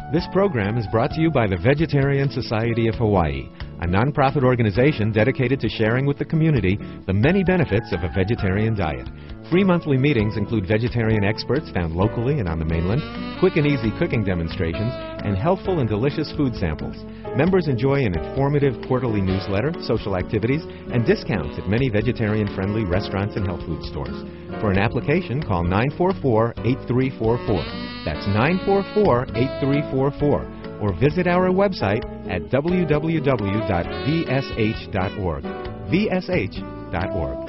This program is brought to you by the Vegetarian Society of Hawaii, a nonprofit organization dedicated to sharing with the community the many benefits of a vegetarian diet. Free monthly meetings include vegetarian experts found locally and on the mainland, quick and easy cooking demonstrations, and healthful and delicious food samples. Members enjoy an informative quarterly newsletter, social activities, and discounts at many vegetarian-friendly restaurants and health food stores. For an application, call 944-8344. That's 944-8344. Or visit our website at www.vsh.org. vsh.org.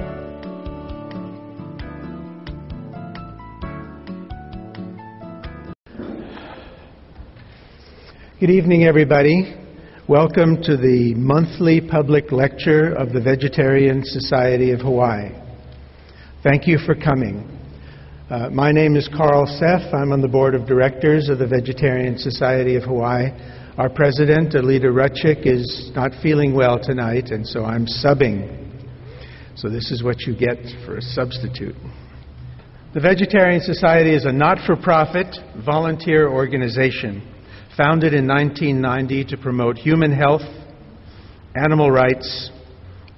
Good evening, everybody. Welcome to the monthly public lecture of the Vegetarian Society of Hawaii. Thank you for coming. My name is Carl Seff. I'm on the board of directors of the Vegetarian Society of Hawaii. Our president, Alida Rutchick, is not feeling well tonight, and so I'm subbing. So this is what you get for a substitute. The Vegetarian Society is a not-for-profit volunteer organization founded in 1990 to promote human health, animal rights,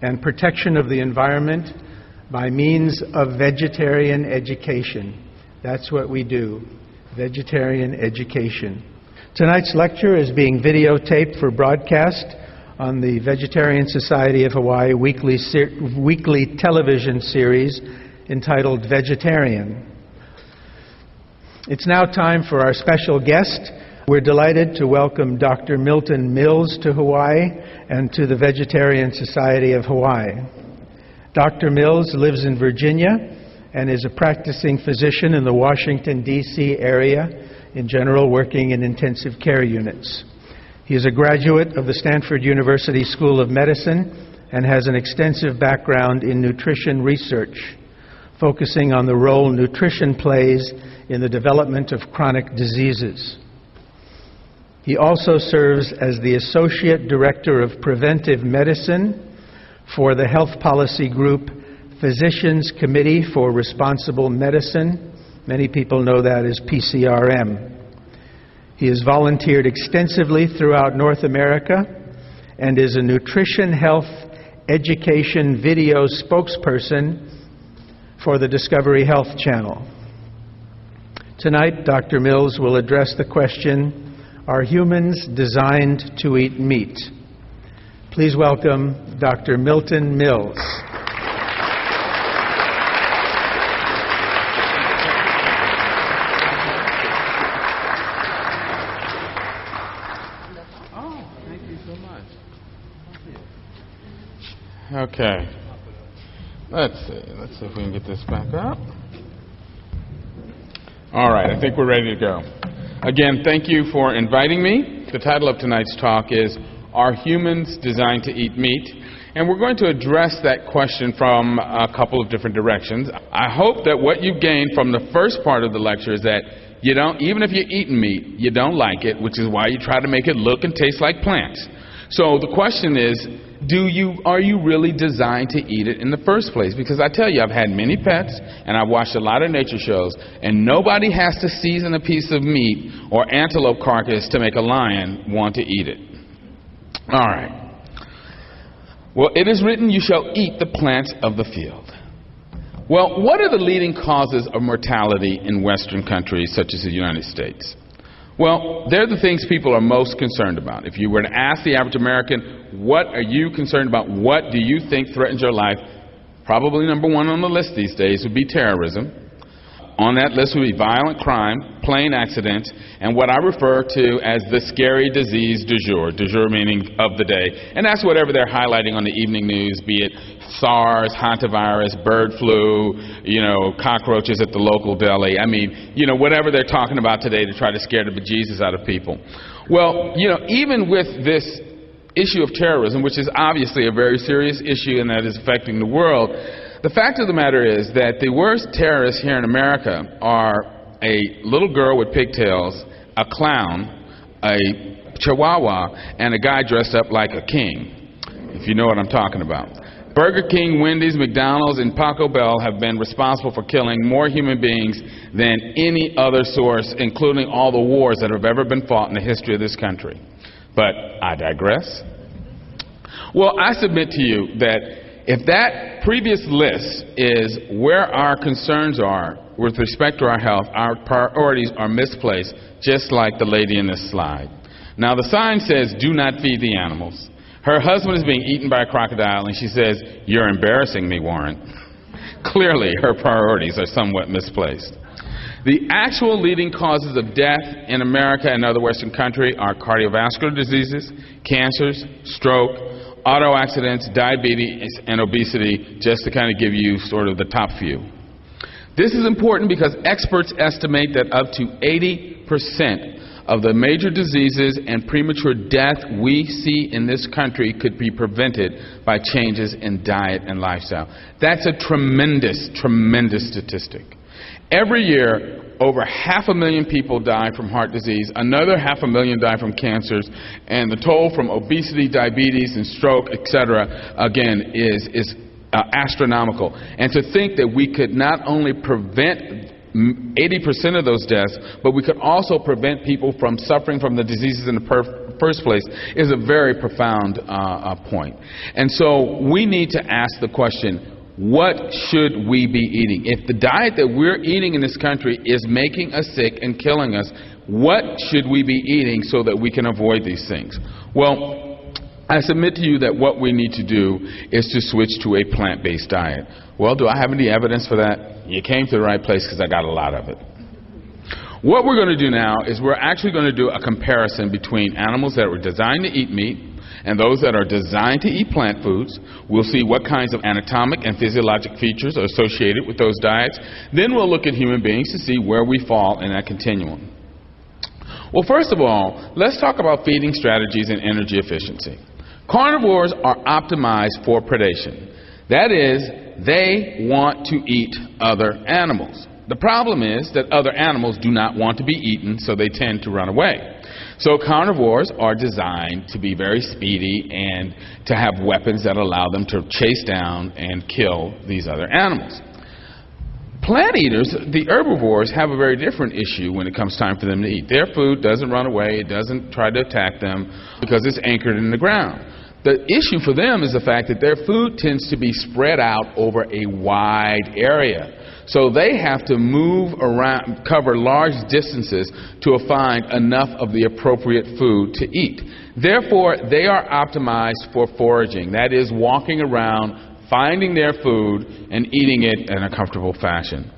and protection of the environment by means of vegetarian education. That's what we do, vegetarian education. Tonight's lecture is being videotaped for broadcast on the Vegetarian Society of Hawaii weekly television series entitled Vegetarian. It's now time for our special guest. We're delighted to welcome Dr. Milton Mills to Hawaii and to the Vegetarian Society of Hawaii. Dr. Mills lives in Virginia and is a practicing physician in the Washington, D.C. area, in general working in intensive care units. He is a graduate of the Stanford University School of Medicine and has an extensive background in nutrition research, focusing on the role nutrition plays in the development of chronic diseases. He also serves as the Associate Director of Preventive Medicine for the health policy group Physicians Committee for Responsible Medicine. Many people know that as PCRM. He has volunteered extensively throughout North America and is a nutrition health education video spokesperson for the Discovery Health Channel. Tonight, Dr. Mills will address the question, are humans designed to eat meat? Please welcome Dr. Milton Mills. Oh, thank you so much. Okay. Let's see if we can get this back up. All right, I think we're ready to go. Again, thank you for inviting me. The title of tonight's talk is, Are Humans Designed to Eat Meat? And we're going to address that question from a couple of different directions. I hope that what you gained from the first part of the lecture is that you don't, even if you're eating meat, you don't like it, which is why you try to make it look and taste like plants. So the question is, are you really designed to eat it in the first place? Because I tell you, I've had many pets, and I've watched a lot of nature shows, and nobody has to season a piece of meat or antelope carcass to make a lion want to eat it. All right. Well, it is written, you shall eat the plants of the field. Well, what are the leading causes of mortality in Western countries such as the United States? Well, they're the things people are most concerned about. If you were to ask the average American, what are you concerned about? What do you think threatens your life? Probably number one on the list these days would be terrorism. On that list would be violent crime, plane accidents, and what I refer to as the scary disease du jour meaning of the day. And that's whatever they're highlighting on the evening news, be it SARS, hantavirus, bird flu, cockroaches at the local deli. I mean, whatever they're talking about today to try to scare the bejesus out of people. Well, even with this issue of terrorism, which is obviously a very serious issue and that is affecting the world, the fact of the matter is that the worst terrorists here in America are a little girl with pigtails, a clown, a chihuahua, and a guy dressed up like a king, if you know what I'm talking about. Burger King, Wendy's, McDonald's, and Taco Bell have been responsible for killing more human beings than any other source, including all the wars that have ever been fought in the history of this country. But I digress. Well, I submit to you that if that previous list is where our concerns are with respect to our health, our priorities are misplaced, just like the lady in this slide. Now, the sign says, "Do not feed the animals." Her husband is being eaten by a crocodile, and she says, "You're embarrassing me, Warren." Clearly, her priorities are somewhat misplaced. The actual leading causes of death in America and other Western countries are cardiovascular diseases, cancers, stroke, auto accidents, diabetes, and obesity, just to kind of give you sort of the top few. This is important because experts estimate that up to 80% of the major diseases and premature death we see in this country could be prevented by changes in diet and lifestyle. That's a tremendous, tremendous statistic. Every year, over 500,000 people die from heart disease, another 500,000 die from cancers, and the toll from obesity, diabetes, and stroke, etc., again, is astronomical. And to think that we could not only prevent 80% of those deaths, but we could also prevent people from suffering from the diseases in the first place is a very profound point. And so we need to ask the question, what should we be eating? If the diet that we're eating in this country is making us sick and killing us, what should we be eating so that we can avoid these things? Well, I submit to you that what we need to do is to switch to a plant-based diet. Well, do I have any evidence for that? You came to the right place because I got a lot of it. What we're going to do now is we're actually going to do a comparison between animals that were designed to eat meat and those that are designed to eat plant foods. We'll see what kinds of anatomic and physiologic features are associated with those diets. Then we'll look at human beings to see where we fall in that continuum. Well, first of all, let's talk about feeding strategies and energy efficiency. Carnivores are optimized for predation. That is, they want to eat other animals. The problem is that other animals do not want to be eaten, so they tend to run away. So carnivores are designed to be very speedy and to have weapons that allow them to chase down and kill these other animals. Plant eaters, the herbivores, have a very different issue when it comes time for them to eat. Their food doesn't run away, it doesn't try to attack them because it's anchored in the ground. The issue for them is the fact that their food tends to be spread out over a wide area. So they have to move around, cover large distances to find enough of the appropriate food to eat. Therefore, they are optimized for foraging. That is, walking around, finding their food, and eating it in a comfortable fashion.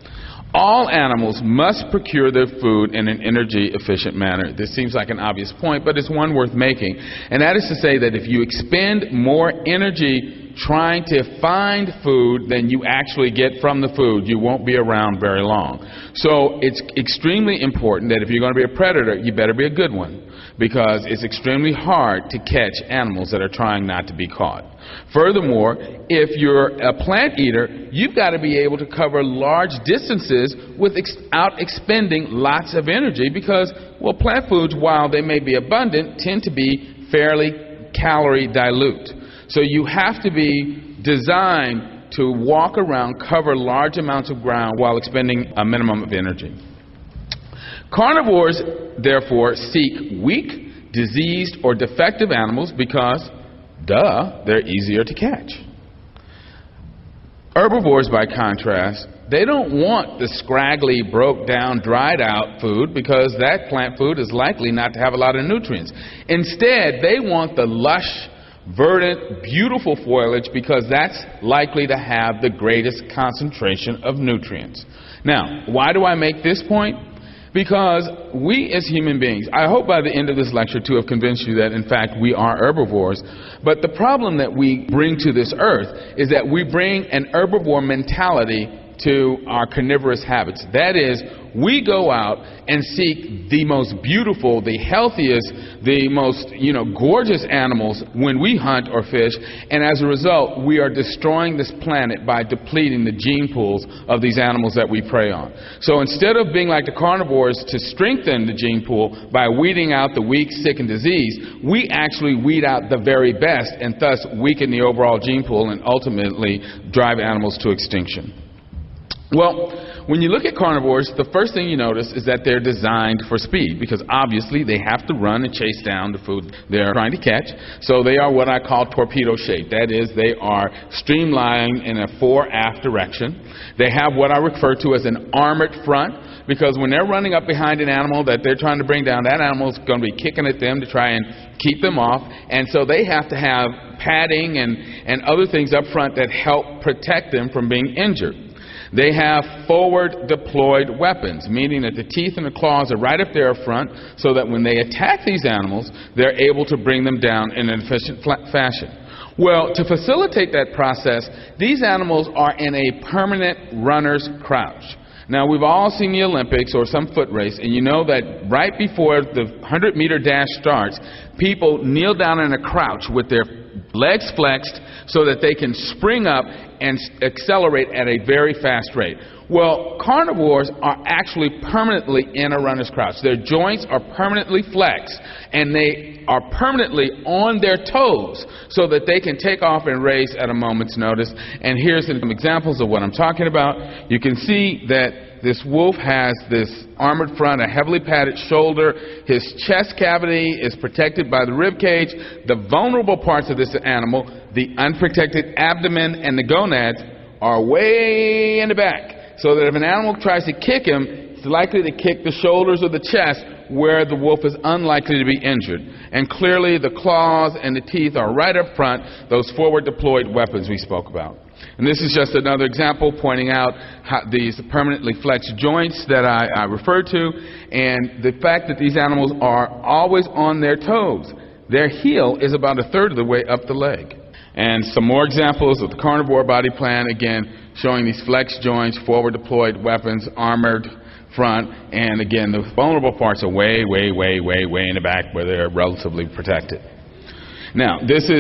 All animals must procure their food in an energy-efficient manner. This seems like an obvious point, but it's one worth making. And that is to say that if you expend more energy trying to find food than you actually get from the food, you won't be around very long. So it's extremely important that if you're going to be a predator, you better be a good one, because it's extremely hard to catch animals that are trying not to be caught. Furthermore, if you're a plant eater, you've got to be able to cover large distances without expending lots of energy because, well, plant foods, while they may be abundant, tend to be fairly calorie dilute. So you have to be designed to walk around, cover large amounts of ground while expending a minimum of energy. Carnivores, therefore, seek weak, diseased, or defective animals because, duh, they're easier to catch. Herbivores, by contrast, they don't want the scraggly, broke down, dried out food because that plant food is likely not to have a lot of nutrients. Instead, they want the lush, verdant, beautiful foliage because that's likely to have the greatest concentration of nutrients. Now, why do I make this point? Because we as human beings, I hope by the end of this lecture to have convinced you that in fact we are herbivores, but the problem that we bring to this earth is that we bring an herbivore mentality to our carnivorous habits. That is, we go out and seek the most beautiful, the healthiest, the most, gorgeous animals when we hunt or fish, and as a result, we are destroying this planet by depleting the gene pools of these animals that we prey on. So instead of being like the carnivores to strengthen the gene pool by weeding out the weak, sick, and diseased, we actually weed out the very best and thus weaken the overall gene pool and ultimately drive animals to extinction. Well, when you look at carnivores, the first thing you notice is that they're designed for speed, because obviously they have to run and chase down the food they're trying to catch. So they are what I call torpedo shaped. That is, they are streamlined in a fore-aft direction. They have what I refer to as an armored front, because when they're running up behind an animal that they're trying to bring down, that animal's going to be kicking at them to try and keep them off. And so they have to have padding and other things up front that help protect them from being injured. They have forward deployed weapons, meaning that the teeth and the claws are right up there up front, so that when they attack these animals, they're able to bring them down in an efficient fashion. Well, to facilitate that process, these animals are in a permanent runner's crouch. Now, we've all seen the Olympics or some foot race, and you know that right before the 100-meter dash starts, people kneel down in a crouch with their legs flexed so that they can spring up and accelerate at a very fast rate. Well, carnivores are actually permanently in a runner's crouch. Their joints are permanently flexed, and they are permanently on their toes so that they can take off and race at a moment's notice. And here's some examples of what I'm talking about. You can see that this wolf has this armored front, a heavily padded shoulder. His chest cavity is protected by the rib cage. The vulnerable parts of this animal, the unprotected abdomen and the gonads, are way in the back, so that if an animal tries to kick him, it's likely to kick the shoulders or the chest, where the wolf is unlikely to be injured. And clearly the claws and the teeth are right up front, those forward deployed weapons we spoke about. And this is just another example pointing out how these permanently flexed joints that I referred to, and the fact that these animals are always on their toes. Their heel is about a third of the way up the leg. And some more examples of the carnivore body plan, again, showing these flexed joints, forward deployed weapons, armored front, and again, the vulnerable parts are way in the back where they're relatively protected. Now, this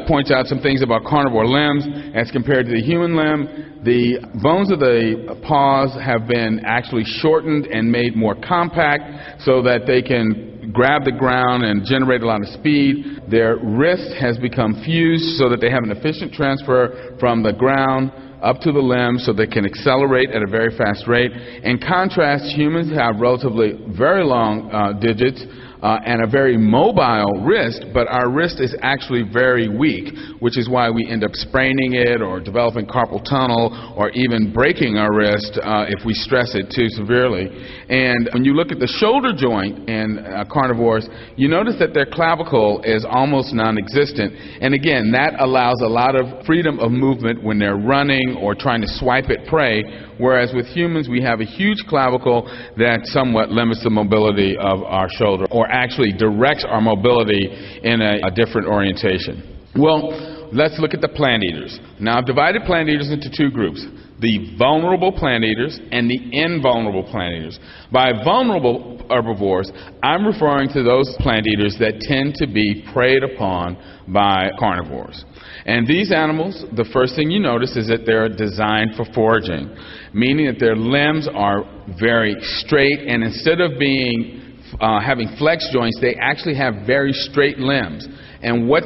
points out some things about carnivore limbs as compared to the human limb. The bones of the paws have been actually shortened and made more compact so that they can grab the ground and generate a lot of speed. Their wrist has become fused so that they have an efficient transfer from the ground up to the limb so they can accelerate at a very fast rate. In contrast, humans have relatively very long digits and a very mobile wrist, but our wrist is actually very weak, which is why we end up spraining it or developing carpal tunnel or even breaking our wrist if we stress it too severely. And when you look at the shoulder joint in carnivores, you notice that their clavicle is almost non-existent. And again, that allows a lot of freedom of movement when they're running or trying to swipe at prey, whereas with humans we have a huge clavicle that somewhat limits the mobility of our shoulder, or actually directs our mobility in a different orientation. Well, let's look at the plant eaters. Now, I've divided plant eaters into two groups: the vulnerable plant eaters and the invulnerable plant eaters. By vulnerable herbivores, I'm referring to those plant eaters that tend to be preyed upon by carnivores. And these animals, the first thing you notice is that they're designed for foraging, meaning that their limbs are very straight, and instead of being having flex joints, they actually have very straight limbs. And what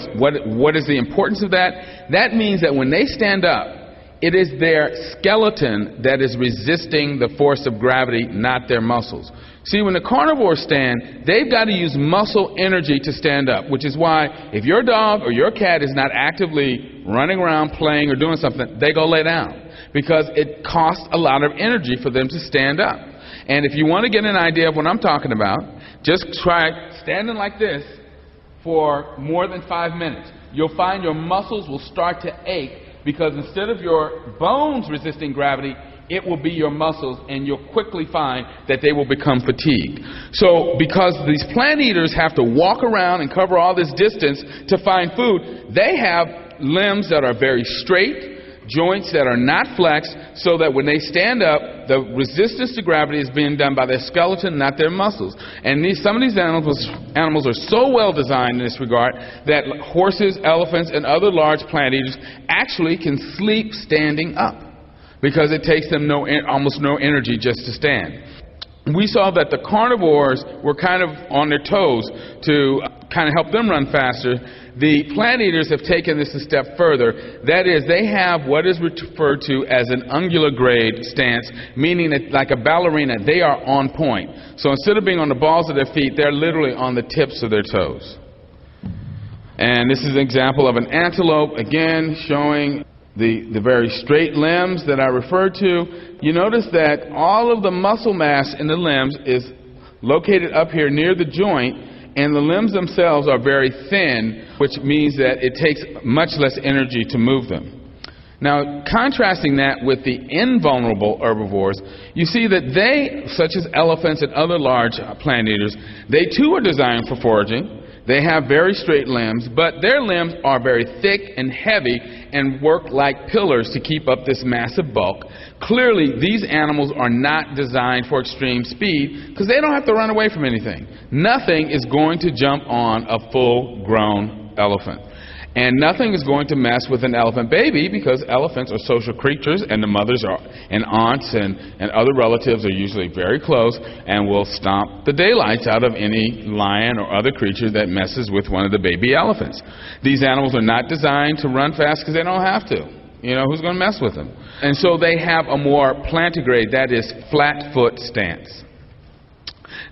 is the importance of that? That means that when they stand up, it is their skeleton that is resisting the force of gravity, not their muscles. See, when the carnivores stand, they've got to use muscle energy to stand up, which is why if your dog or your cat is not actively running around, playing, or doing something, they go lay down, because it costs a lot of energy for them to stand up. And if you want to get an idea of what I'm talking about, just try standing like this for more than 5 minutes. You'll find your muscles will start to ache, because instead of your bones resisting gravity, it will be your muscles, and you'll quickly find that they will become fatigued. So because these plant eaters have to walk around and cover all this distance to find food, they have limbs that are very straight. joints that are not flexed, so that when they stand up, the resistance to gravity is being done by their skeleton, not their muscles. And some of these animals are so well designed in this regard that horses, elephants, and other large plant eaters actually can sleep standing up, because it takes them almost no energy just to stand. We saw that the carnivores were kind of on their toes to kind of help them run faster. The plant eaters have taken this a step further. That is, they have what is referred to as an ungular grade stance, meaning that like a ballerina, they are on point. So instead of being on the balls of their feet, they're literally on the tips of their toes. And this is an example of an antelope, again showing the very straight limbs that I referred to. You notice that all of the muscle mass in the limbs is located up here near the joint, and the limbs themselves are very thin, which means that it takes much less energy to move them. Now, contrasting that with the invulnerable herbivores, you see that they, such as elephants and other large plant eaters, they too are designed for foraging. They have very straight limbs, but their limbs are very thick and heavy and work like pillars to keep up this massive bulk. Clearly, these animals are not designed for extreme speed, because they don't have to run away from anything. Nothing is going to jump on a full-grown elephant. And nothing is going to mess with an elephant baby, because elephants are social creatures, and the mothers and aunts and other relatives are usually very close and will stomp the daylights out of any lion or other creature that messes with one of the baby elephants. These animals are not designed to run fast because they don't have to. You know, who's going to mess with them? And so they have a more plantigrade, that is, flat foot stance.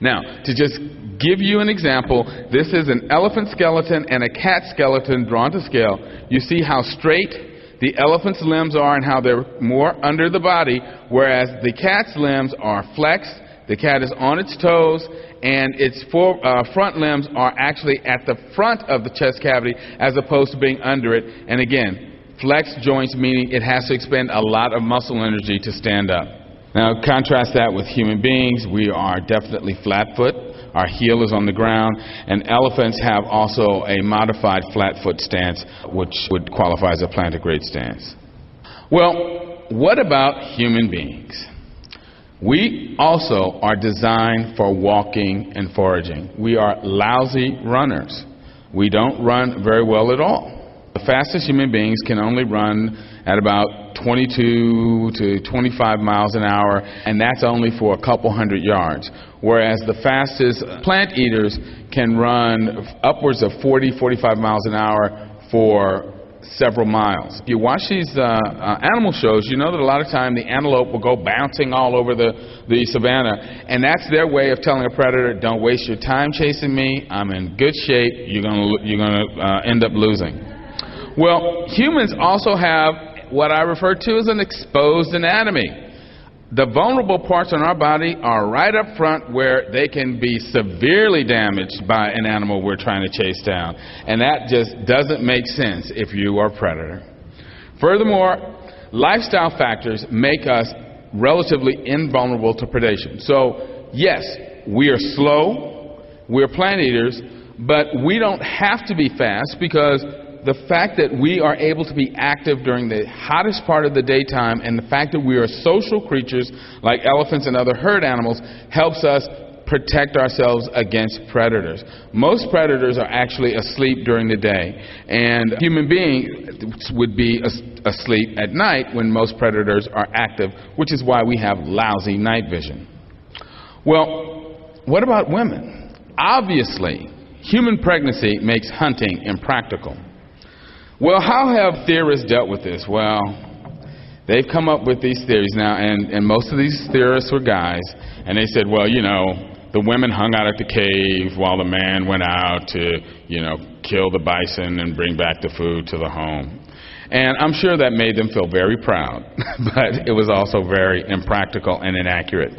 Now, to just give you an example, this is an elephant skeleton and a cat skeleton drawn to scale. You see how straight the elephant's limbs are and how they're more under the body, whereas the cat's limbs are flexed. The cat is on its toes, and its front limbs are actually at the front of the chest cavity as opposed to being under it. And again, flexed joints, meaning it has to expend a lot of muscle energy to stand up. Now, contrast that with human beings. We are definitely flat-foot. Our heel is on the ground. And elephants have also a modified flat-foot stance, which would qualify as a plantigrade stance. Well, what about human beings? We also are designed for walking and foraging. We are lousy runners. We don't run very well at all. The fastest human beings can only run at about 22 to 25 miles an hour, and that's only for a couple hundred yards. Whereas the fastest plant eaters can run upwards of 40, 45 miles an hour for several miles. If you watch these animal shows, you know that a lot of time the antelope will go bouncing all over the savannah, and that's their way of telling a predator, don't waste your time chasing me, I'm in good shape, you're gonna end up losing. Well, humans also have what I refer to as an exposed anatomy. The vulnerable parts on our body are right up front, where they can be severely damaged by an animal we're trying to chase down. And that just doesn't make sense if you are a predator. Furthermore, lifestyle factors make us relatively invulnerable to predation. So, yes, we are slow, we're plant eaters, but we don't have to be fast, because the fact that we are able to be active during the hottest part of the daytime, and the fact that we are social creatures like elephants and other herd animals, helps us protect ourselves against predators. Most predators are actually asleep during the day, and human beings would be asleep at night when most predators are active, which is why we have lousy night vision. Well, what about women? Obviously, human pregnancy makes hunting impractical. Well, how have theorists dealt with this? Well, they've come up with these theories now, and most of these theorists were guys, and they said, well, you know, the women hung out at the cave while the man went out to, you know, kill the bison and bring back the food to the home. And I'm sure that made them feel very proud, but it was also very impractical and inaccurate.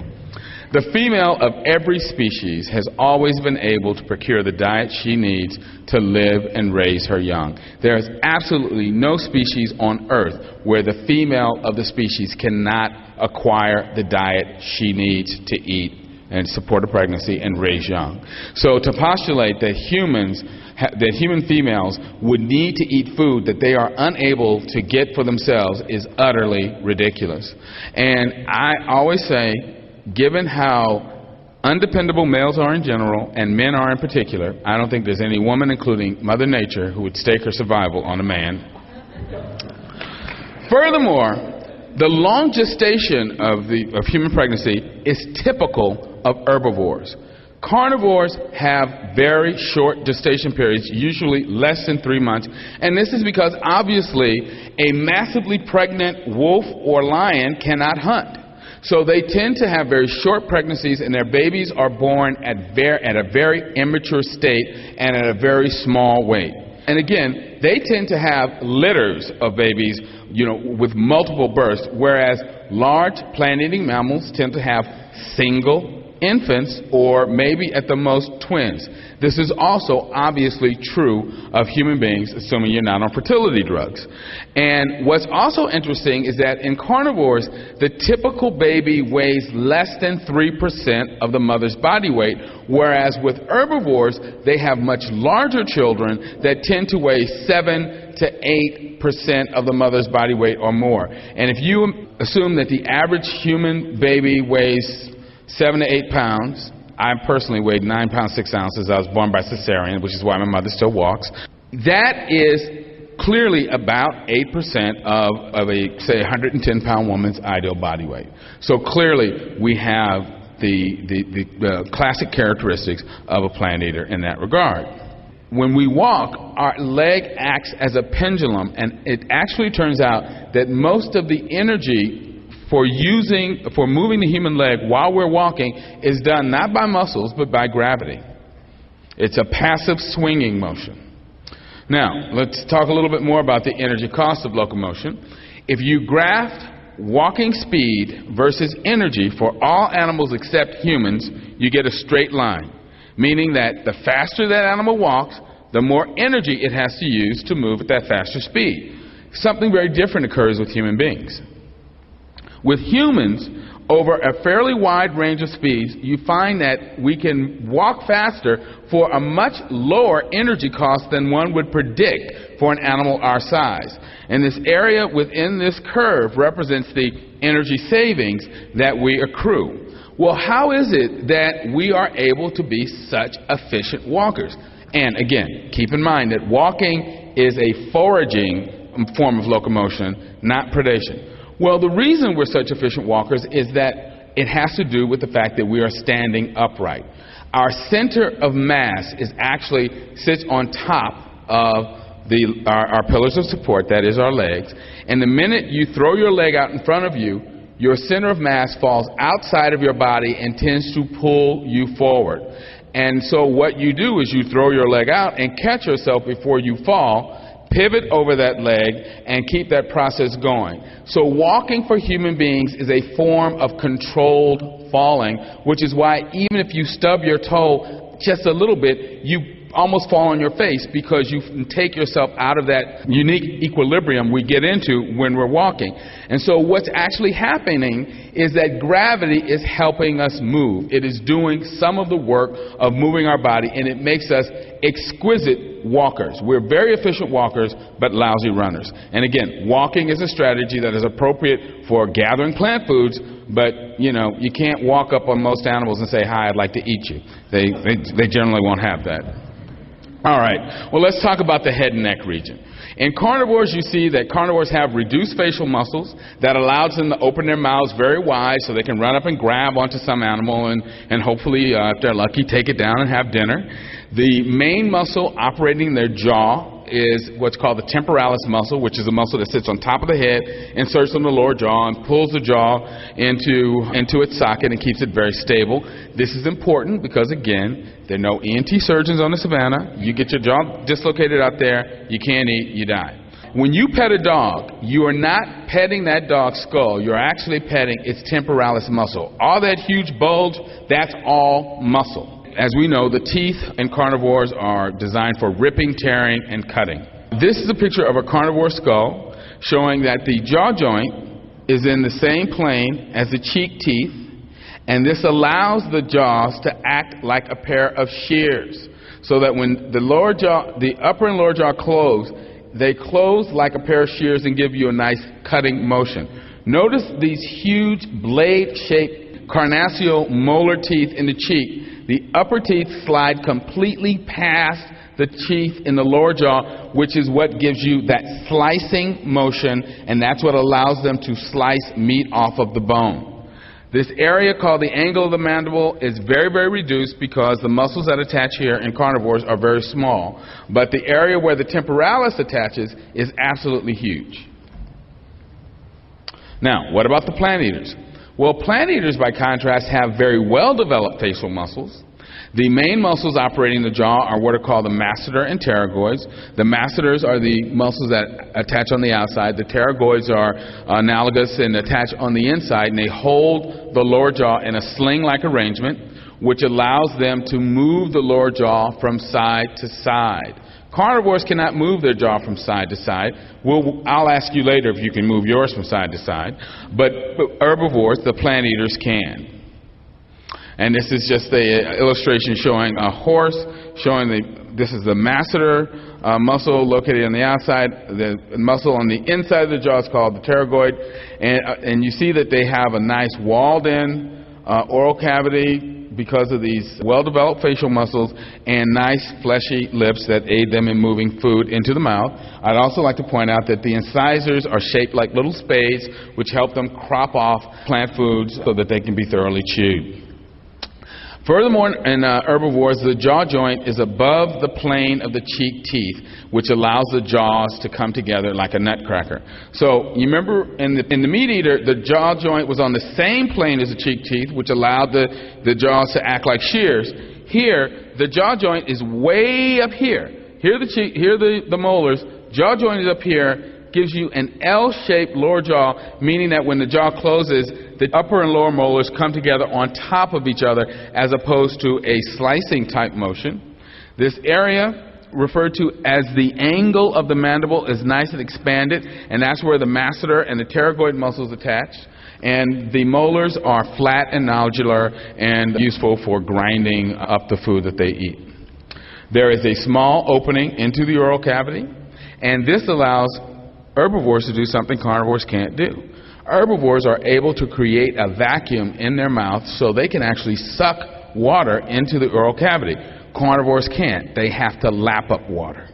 The female of every species has always been able to procure the diet she needs to live and raise her young. There is absolutely no species on Earth where the female of the species cannot acquire the diet she needs to eat and support a pregnancy and raise young. So to postulate that human females would need to eat food that they are unable to get for themselves is utterly ridiculous. And I always say, given how undependable males are in general and men are in particular, I don't think there's any woman, including Mother Nature, who would stake her survival on a man. Furthermore, the long gestation of human pregnancy is typical of herbivores. Carnivores have very short gestation periods, usually less than 3 months, and this is because obviously a massively pregnant wolf or lion cannot hunt. So they tend to have very short pregnancies, and their babies are born at a very immature state and at a very small weight. And again, they tend to have litters of babies, with multiple births, whereas large plant-eating mammals tend to have single infants or maybe at the most twins. This is also obviously true of human beings, assuming you're not on fertility drugs. And what's also interesting is that in carnivores, the typical baby weighs less than 3% of the mother's body weight, whereas with herbivores, they have much larger children that tend to weigh 7 to 8% of the mother's body weight or more. And if you assume that the average human baby weighs 7 to 8 pounds. I personally weighed 9 pounds 6 ounces. I was born by cesarean, which is why my mother still walks. That is clearly about 8% of a, say, 110-pound woman's ideal body weight. So clearly we have the classic characteristics of a plant eater in that regard. When we walk, our leg acts as a pendulum, and it actually turns out that most of the energy for moving the human leg while we're walking is done not by muscles but by gravity. It's a passive swinging motion. Now, let's talk a little bit more about the energy cost of locomotion. If you graph walking speed versus energy for all animals except humans, you get a straight line, meaning that the faster that animal walks, the more energy it has to use to move at that faster speed. Something very different occurs with human beings. With humans, over a fairly wide range of speeds, you find that we can walk faster for a much lower energy cost than one would predict for an animal our size. And this area within this curve represents the energy savings that we accrue. Well, how is it that we are able to be such efficient walkers? And again, keep in mind that walking is a foraging form of locomotion, not predation. Well, the reason we're such efficient walkers is that it has to do with the fact that we are standing upright. Our center of mass sits on top of our pillars of support, that is our legs, and the minute you throw your leg out in front of you, your center of mass falls outside of your body and tends to pull you forward. And so what you do is you throw your leg out and catch yourself before you fall, pivot over that leg, and keep that process going. So walking for human beings is a form of controlled falling, which is why even if you stub your toe just a little bit, you almost fall on your face because you take yourself out of that unique equilibrium we get into when we're walking. And so what's actually happening is that gravity is helping us move. It is doing some of the work of moving our body, and it makes us exquisite walkers. We're very efficient walkers, but lousy runners. And again, walking is a strategy that is appropriate for gathering plant foods, but you can't walk up on most animals and say, "Hi, I'd like to eat you." They generally won't have that. All right, well, let's talk about the head and neck region. In carnivores, you see that carnivores have reduced facial muscles that allows them to open their mouths very wide so they can run up and grab onto some animal and hopefully, if they're lucky, take it down and have dinner. The main muscle operating their jaw is what's called the temporalis muscle, which is a muscle that sits on top of the head, inserts on the lower jaw, and pulls the jaw into its socket and keeps it very stable. This is important because, again, there are no ENT surgeons on the savannah. You get your jaw dislocated out there, you can't eat, you die. When you pet a dog, you are not petting that dog's skull. You're actually petting its temporalis muscle. All that huge bulge, that's all muscle. As we know, the teeth in carnivores are designed for ripping, tearing, and cutting. This is a picture of a carnivore skull showing that the jaw joint is in the same plane as the cheek teeth, And this allows the jaws to act like a pair of shears, so that when the upper and lower jaw close, they close like a pair of shears and give you a nice cutting motion. Notice these huge blade-shaped carnassial molar teeth in the cheek. The upper teeth slide completely past the teeth in the lower jaw, which is what gives you that slicing motion, and that's what allows them to slice meat off of the bone. This area called the angle of the mandible is very, very reduced because the muscles that attach here in carnivores are very small. But the area where the temporalis attaches is absolutely huge. Now, what about the plant eaters? Well, plant eaters, by contrast, have very well-developed facial muscles. The main muscles operating the jaw are what are called the masseter and pterygoids. The masseters are the muscles that attach on the outside. The pterygoids are analogous and attach on the inside, and they hold the lower jaw in a sling-like arrangement, which allows them to move the lower jaw from side to side. Carnivores cannot move their jaw from side to side. I'll ask you later if you can move yours from side to side. But herbivores, the plant eaters, can. And this is just an illustration showing a horse, this is the masseter muscle located on the outside. The muscle on the inside of the jaw is called the pterygoid. And you see that they have a nice walled-in oral cavity because of these well-developed facial muscles and nice fleshy lips that aid them in moving food into the mouth. I'd also like to point out that the incisors are shaped like little spades, which help them crop off plant foods so that they can be thoroughly chewed. Furthermore, in herbivores, the jaw joint is above the plane of the cheek teeth, which allows the jaws to come together like a nutcracker. So you remember in the meat eater, the jaw joint was on the same plane as the cheek teeth, which allowed the jaws to act like shears. Here, the jaw joint is way up here. Here the molars, jaw joint is up here, gives you an L-shaped lower jaw, meaning that when the jaw closes, the upper and lower molars come together on top of each other as opposed to a slicing type motion. This area, referred to as the angle of the mandible, is nice and expanded, and that's where the masseter and the pterygoid muscles attach. And the molars are flat and nodular and useful for grinding up the food that they eat. There is a small opening into the oral cavity, and this allows herbivores to do something carnivores can't do. Herbivores are able to create a vacuum in their mouth so they can actually suck water into the oral cavity. Carnivores can't. They have to lap up water.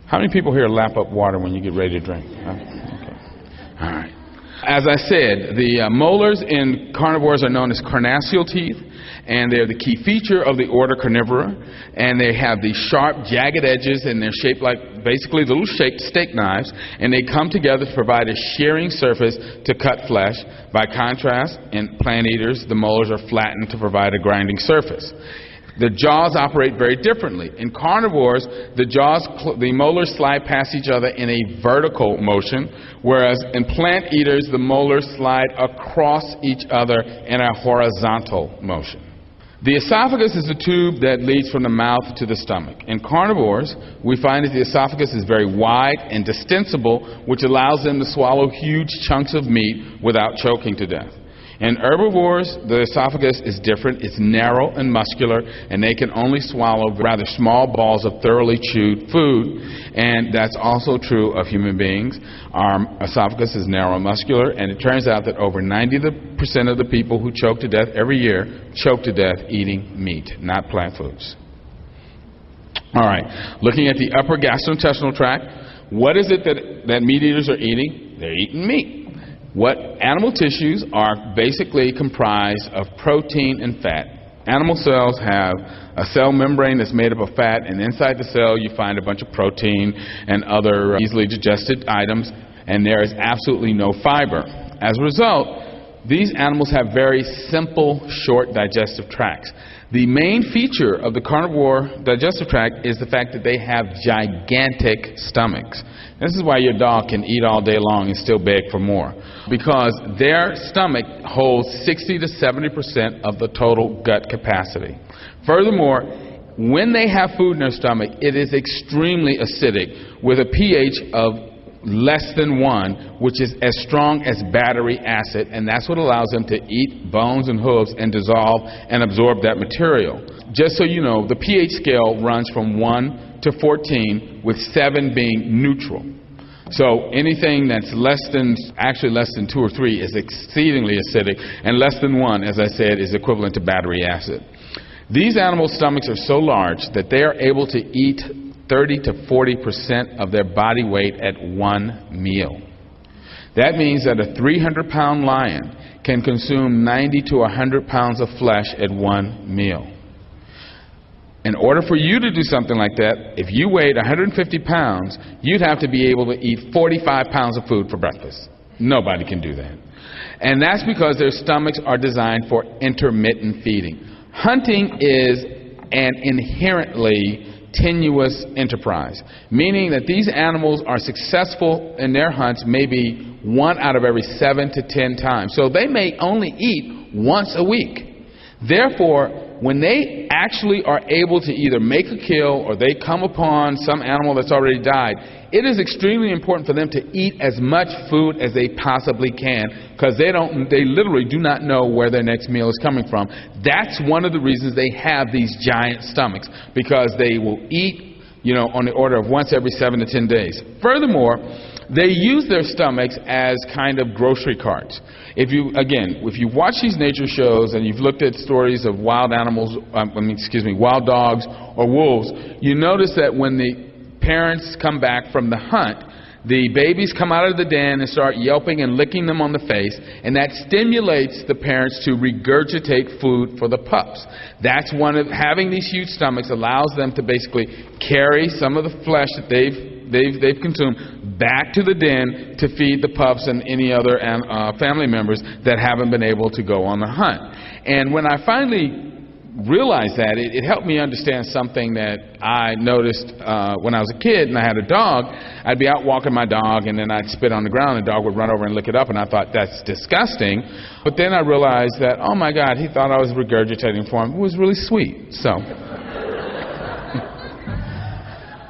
How many people here lap up water when you get ready to drink? Okay. All right. As I said, the molars in carnivores are known as carnassial teeth, and they're the key feature of the order Carnivora. And they have these sharp, jagged edges, and they're shaped like basically little shaped steak knives, and they come together to provide a shearing surface to cut flesh. By contrast, in plant eaters, the molars are flattened to provide a grinding surface. The jaws operate very differently. In carnivores, the molars slide past each other in a vertical motion, whereas in plant eaters, the molars slide across each other in a horizontal motion. The esophagus is the tube that leads from the mouth to the stomach. In carnivores, we find that the esophagus is very wide and distensible, which allows them to swallow huge chunks of meat without choking to death. In herbivores, the esophagus is different. It's narrow and muscular, and they can only swallow rather small balls of thoroughly chewed food, and that's also true of human beings. Our esophagus is narrow and muscular, and it turns out that over 90% of the people who choke to death every year choke to death eating meat, not plant foods. All right, looking at the upper gastrointestinal tract, what is it that meat eaters are eating? They're eating meat. What animal tissues are basically comprised of protein and fat. Animal cells have a cell membrane that's made up of fat, and inside the cell you find a bunch of protein and other easily digested items, and there is absolutely no fiber. As a result, these animals have very simple, short digestive tracts. The main feature of the carnivore digestive tract is the fact that they have gigantic stomachs. This is why your dog can eat all day long and still beg for more, because their stomach holds 60 to 70% of the total gut capacity. Furthermore, when they have food in their stomach, it is extremely acidic with a pH of less than 1, which is as strong as battery acid, and that's what allows them to eat bones and hooves and dissolve and absorb that material. Just so you know, the pH scale runs from 1 to 14, with 7 being neutral. So anything that's less than 2 or 3 is exceedingly acidic, and less than 1, as I said, is equivalent to battery acid. These animals' stomachs are so large that they are able to eat 30 to 40% of their body weight at one meal. That means that a 300-pound lion can consume 90 to 100 pounds of flesh at one meal. In order for you to do something like that, if you weighed 150 pounds, you'd have to be able to eat 45 pounds of food for breakfast. Nobody can do that. And that's because their stomachs are designed for intermittent feeding. Hunting is an inherently tenuous enterprise, meaning that these animals are successful in their hunts maybe 1 out of every 7 to 10 times. So they may only eat once a week. Therefore, when they actually are able to either make a kill or they come upon some animal that's already died, it is extremely important for them to eat as much food as they possibly can, because they literally do not know where their next meal is coming from. That's one of the reasons they have these giant stomachs, because they will eat, on the order of once every 7 to 10 days. Furthermore, they use their stomachs as kind of grocery carts. If you watch these nature shows and you've looked at stories of wild animals, wild dogs or wolves, you notice that when the parents come back from the hunt, the babies come out of the den and start yelping and licking them on the face, and that stimulates the parents to regurgitate food for the pups. That's one of having these huge stomachs allows them to basically carry some of the flesh that they've consumed back to the den to feed the pups and any other family members that haven't been able to go on the hunt. And when I finally realized that, it helped me understand something that I noticed when I was a kid and I had a dog. I'd be out walking my dog and then I'd spit on the ground and the dog would run over and lick it up, and I thought, that's disgusting. But then I realized that, oh my God, he thought I was regurgitating for him. It was really sweet. So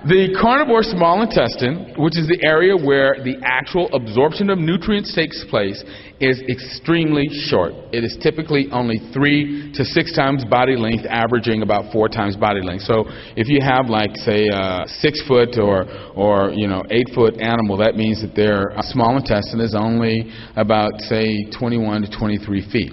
the carnivore small intestine, which is the area where the actual absorption of nutrients takes place, is extremely short. It is typically only 3 to 6 times body length, averaging about 4 times body length. So if you have, like, say, a 6-foot or 8-foot animal, that means that their small intestine is only about, say, 21 to 23 feet,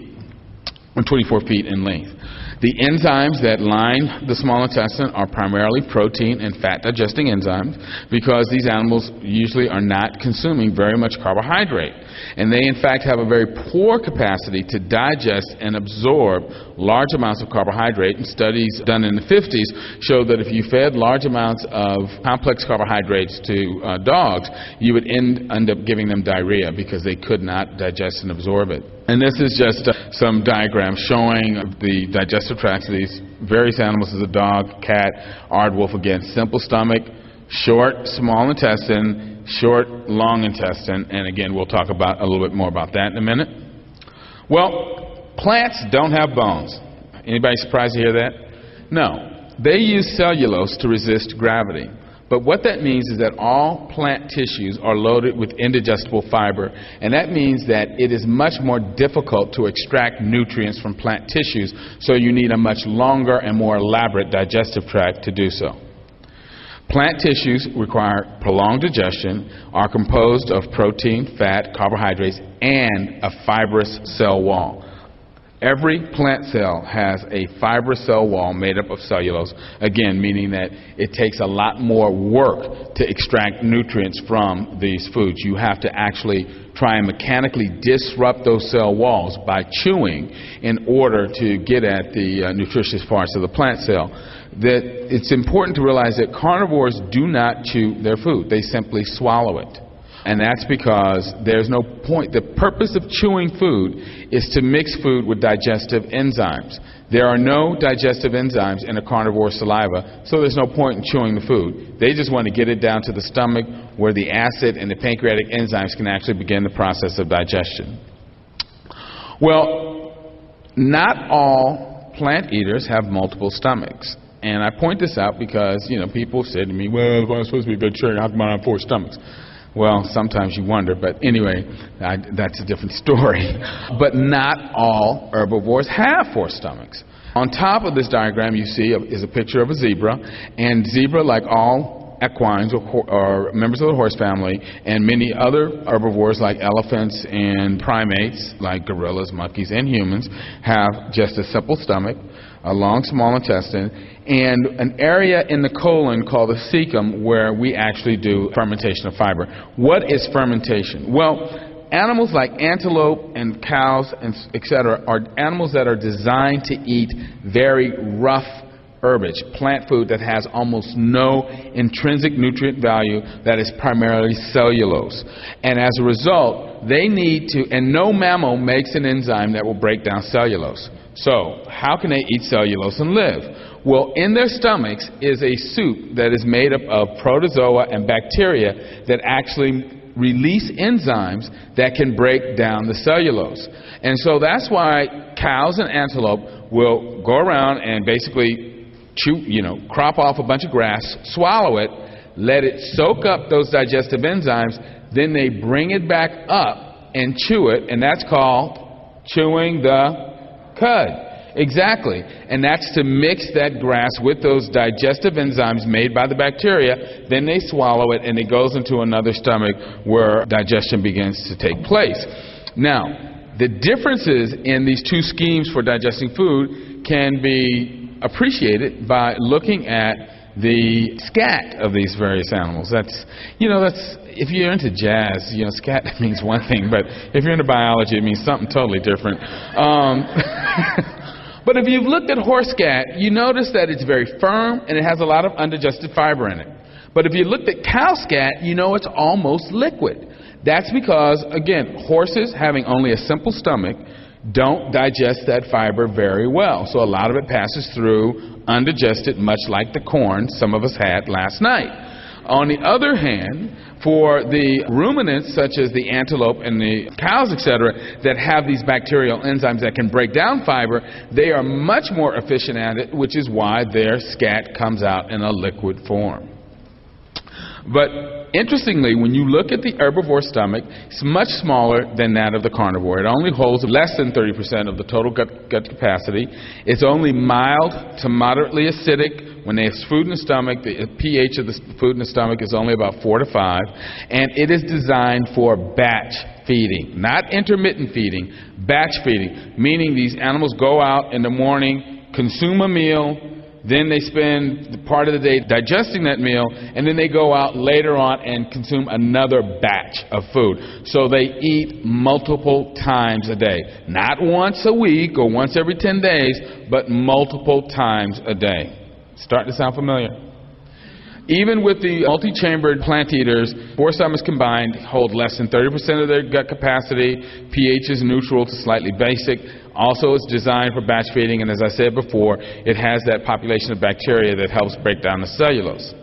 or 24 feet in length. The enzymes that line the small intestine are primarily protein and fat-digesting enzymes, because these animals usually are not consuming very much carbohydrate. And they, in fact, have a very poor capacity to digest and absorb large amounts of carbohydrate. And studies done in the 50s show that if you fed large amounts of complex carbohydrates to dogs, you would end up giving them diarrhea because they could not digest and absorb it. And this is just some diagrams showing the digestive tracts of these various animals. As a dog, cat, aardwolf, again, simple stomach, short small intestine, short long intestine, and again, we'll talk about a little bit more about that in a minute. Well, plants don't have bones. Anybody surprised to hear that? No. They use cellulose to resist gravity. But what that means is that all plant tissues are loaded with indigestible fiber, and that means that it is much more difficult to extract nutrients from plant tissues, so you need a much longer and more elaborate digestive tract to do so. Plant tissues require prolonged digestion, are composed of protein, fat, carbohydrates, and a fibrous cell wall. Every plant cell has a fibrous cell wall made up of cellulose, again, meaning that it takes a lot more work to extract nutrients from these foods. You have to actually try and mechanically disrupt those cell walls by chewing in order to get at the nutritious parts of the plant cell. That it's important to realize that carnivores do not chew their food. They simply swallow it. And that's because there's no point. The purpose of chewing food is to mix food with digestive enzymes. There are no digestive enzymes in a carnivore's saliva, so there's no point in chewing the food. They just want to get it down to the stomach where the acid and the pancreatic enzymes can actually begin the process of digestion. Well, not all plant eaters have multiple stomachs. And I point this out because, people said to me, well, if I'm supposed to be a vegetarian, how come I have 4 stomachs? Well, sometimes you wonder, but anyway, that's a different story. But not all herbivores have 4 stomachs. On top of this diagram you see is a picture of a zebra, and zebra, like all equines or members of the horse family, and many other herbivores like elephants and primates like gorillas, monkeys, and humans, have just a simple stomach, a long small intestine, and an area in the colon called the cecum where we actually do fermentation of fiber. What is fermentation? Well, animals like antelope and cows and etc. are animals that are designed to eat very rough herbage, plant food that has almost no intrinsic nutrient value, that is primarily cellulose. And as a result, they need to, and no mammal makes an enzyme that will break down cellulose. So, how can they eat cellulose and live? Well, in their stomachs is a soup that is made up of protozoa and bacteria that actually release enzymes that can break down the cellulose. And so that's why cows and antelope will go around and basically crop off a bunch of grass, swallow it, let it soak up those digestive enzymes, then they bring it back up and chew it, and that's called chewing the cud. Exactly. And that's to mix that grass with those digestive enzymes made by the bacteria. Then they swallow it, and it goes into another stomach where digestion begins to take place. Now, the differences in these 2 schemes for digesting food can be appreciated by looking at the scat of these various animals. That's if you're into jazz, scat means one thing, but if you're into biology, it means something totally different. But if you've looked at horse scat, you notice that it's very firm and it has a lot of undigested fiber in it. But if you looked at cow scat, it's almost liquid. That's because, again, horses having only a simple stomach don't digest that fiber very well. So a lot of it passes through undigested, much like the corn some of us had last night. On the other hand, for the ruminants, such as the antelope and the cows, etc., that have these bacterial enzymes that can break down fiber, they are much more efficient at it, which is why their scat comes out in a liquid form. But interestingly, when you look at the herbivore stomach, it's much smaller than that of the carnivore. It only holds less than 30% of the total gut capacity. It's only mild to moderately acidic. When they have food in the stomach, the pH of the food in the stomach is only about 4 to 5. And it is designed for batch feeding, not intermittent feeding, batch feeding, meaning these animals go out in the morning, consume a meal, then they spend part of the day digesting that meal, and then they go out later on and consume another batch of food. So they eat multiple times a day. Not once a week or once every 10 days, but multiple times a day. Starting to sound familiar? Even with the multi-chambered plant eaters, 4 stomachs combined hold less than 30% of their gut capacity. pH is neutral to slightly basic. Also, it's designed for batch feeding, and as I said before, it has that population of bacteria that helps break down the cellulose.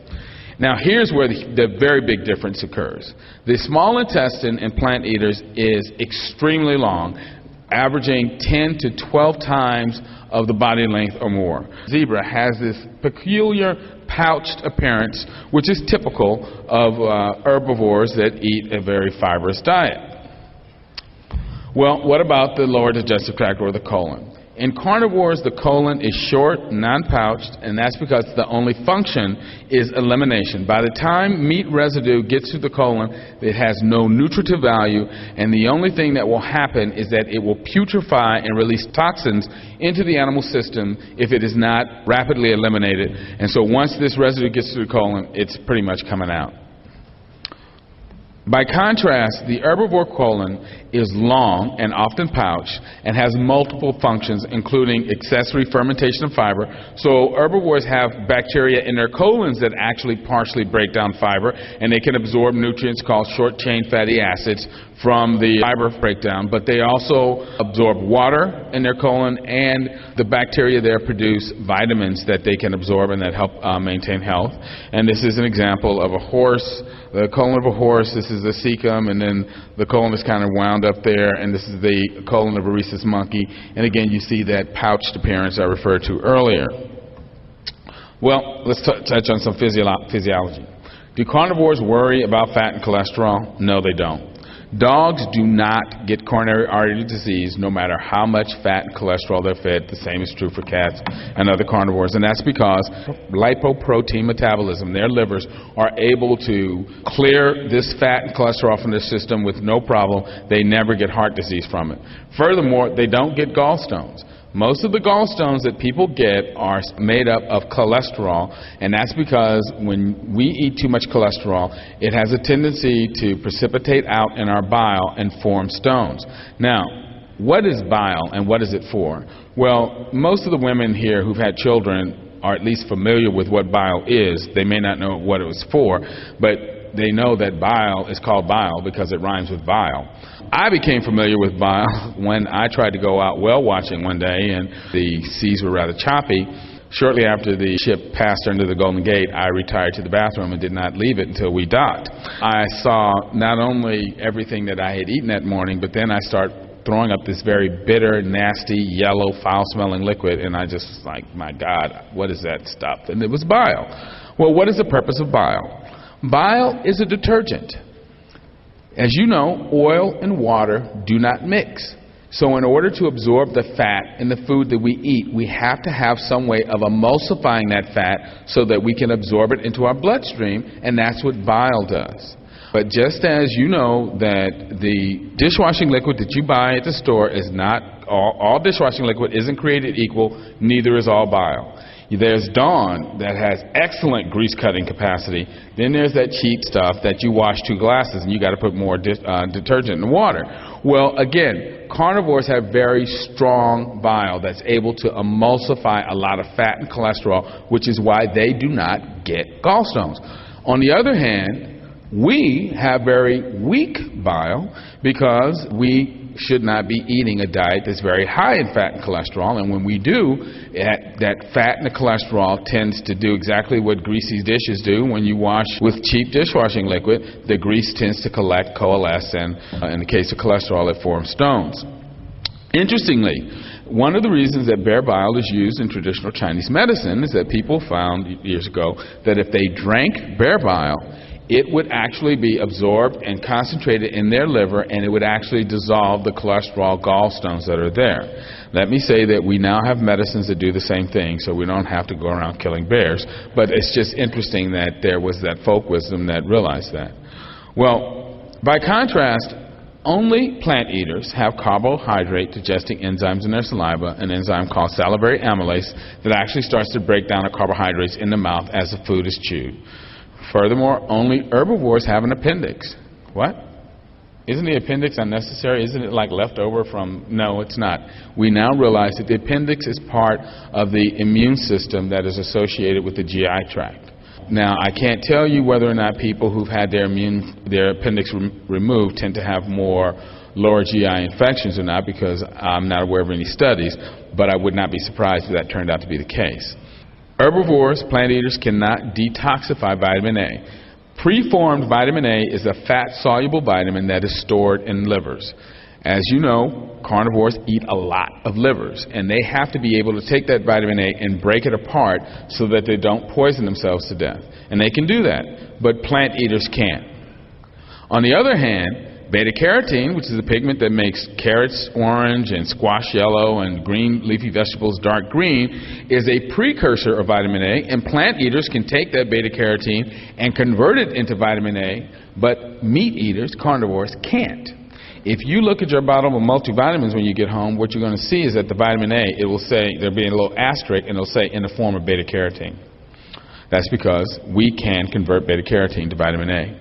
Now, here's where the very big difference occurs. The small intestine in plant eaters is extremely long, averaging 10 to 12 times of the body length or more. Zebra has this peculiar pouched appearance, which is typical of herbivores that eat a very fibrous diet. Well, what about the lower digestive tract or the colon? In carnivores, the colon is short, non-pouched, and that's because the only function is elimination. By the time meat residue gets to the colon, it has no nutritive value, and the only thing that will happen is that it will putrefy and release toxins into the animal system if it is not rapidly eliminated. And so once this residue gets to the colon, it's pretty much coming out. By contrast, the herbivore colon is long and often pouched and has multiple functions, including accessory fermentation of fiber. So herbivores have bacteria in their colons that actually partially break down fiber, and they can absorb nutrients called short-chain fatty acids from the fiber breakdown, but they also absorb water in their colon, and the bacteria there produce vitamins that they can absorb and that help maintain health. And this is an example of a horse, the colon of a horse. This is the cecum, and then the colon is kind of wound up there, and this is the colon of a rhesus monkey. And again, you see that pouched appearance I referred to earlier. Well, let's touch on some physiology. Do carnivores worry about fat and cholesterol? No, they don't. Dogs do not get coronary artery disease no matter how much fat and cholesterol they're fed. The same is true for cats and other carnivores, and that's because lipoprotein metabolism, their livers are able to clear this fat and cholesterol from their system with no problem. They never get heart disease from it. Furthermore, they don't get gallstones. Most of the gallstones that people get are made up of cholesterol, and that's because when we eat too much cholesterol, it has a tendency to precipitate out in our bile and form stones. Now, what is bile and what is it for? Well, most of the women here who've had children are at least familiar with what bile is. They may not know what it was for, but they know that bile is called bile because it rhymes with bile. I became familiar with bile when I tried to go out whale watching one day and the seas were rather choppy. Shortly after the ship passed under the Golden Gate, I retired to the bathroom and did not leave it until we docked. I saw not only everything that I had eaten that morning, but then I started throwing up this very bitter, nasty, yellow, foul-smelling liquid, and I just was like, my God, what is that stuff? And it was bile. Well, what is the purpose of bile? Bile is a detergent. As you know, oil and water do not mix. So in order to absorb the fat in the food that we eat, we have to have some way of emulsifying that fat so that we can absorb it into our bloodstream, and that's what bile does. But just as you know that the dishwashing liquid that you buy at the store is not, all dishwashing liquid isn't created equal, neither is all bile. There's Dawn that has excellent grease cutting capacity. Then there's that cheap stuff that you wash 2 glasses and you got to put more detergent in the water. Well, again, carnivores have very strong bile that's able to emulsify a lot of fat and cholesterol, which is why they do not get gallstones. On the other hand, we have very weak bile because we should not be eating a diet that's very high in fat and cholesterol, and when we do, that fat and the cholesterol tends to do exactly what greasy dishes do. When you wash with cheap dishwashing liquid, the grease tends to coalesce, and in the case of cholesterol, it forms stones. Interestingly, one of the reasons that bear bile is used in traditional Chinese medicine is that people found years ago that if they drank bear bile, it would actually be absorbed and concentrated in their liver, and it would actually dissolve the cholesterol gallstones that are there. Let me say that we now have medicines that do the same thing, so we don't have to go around killing bears, but it's just interesting that there was that folk wisdom that realized that. Well, by contrast, only plant eaters have carbohydrate digesting enzymes in their saliva, an enzyme called salivary amylase that actually starts to break down the carbohydrates in the mouth as the food is chewed. Furthermore, only herbivores have an appendix. What? Isn't the appendix unnecessary? Isn't it like left over from? No, it's not. We now realize that the appendix is part of the immune system that is associated with the GI tract. Now, I can't tell you whether or not people who've had their appendix removed tend to have more lower GI infections or not, because I'm not aware of any studies, but I would not be surprised if that turned out to be the case. Herbivores, plant eaters, cannot detoxify vitamin A. Preformed vitamin A is a fat-soluble vitamin that is stored in livers. As you know, carnivores eat a lot of livers, and they have to be able to take that vitamin A and break it apart so that they don't poison themselves to death. And they can do that, but plant eaters can't. On the other hand, beta-carotene, which is a pigment that makes carrots orange and squash yellow and green leafy vegetables dark green, is a precursor of vitamin A, and plant eaters can take that beta-carotene and convert it into vitamin A, but meat eaters, carnivores, can't. If you look at your bottle of multivitamins when you get home, what you're going to see is that the vitamin A, it will say, there'll be a little asterisk, and it'll say in the form of beta-carotene. That's because we can convert beta-carotene to vitamin A.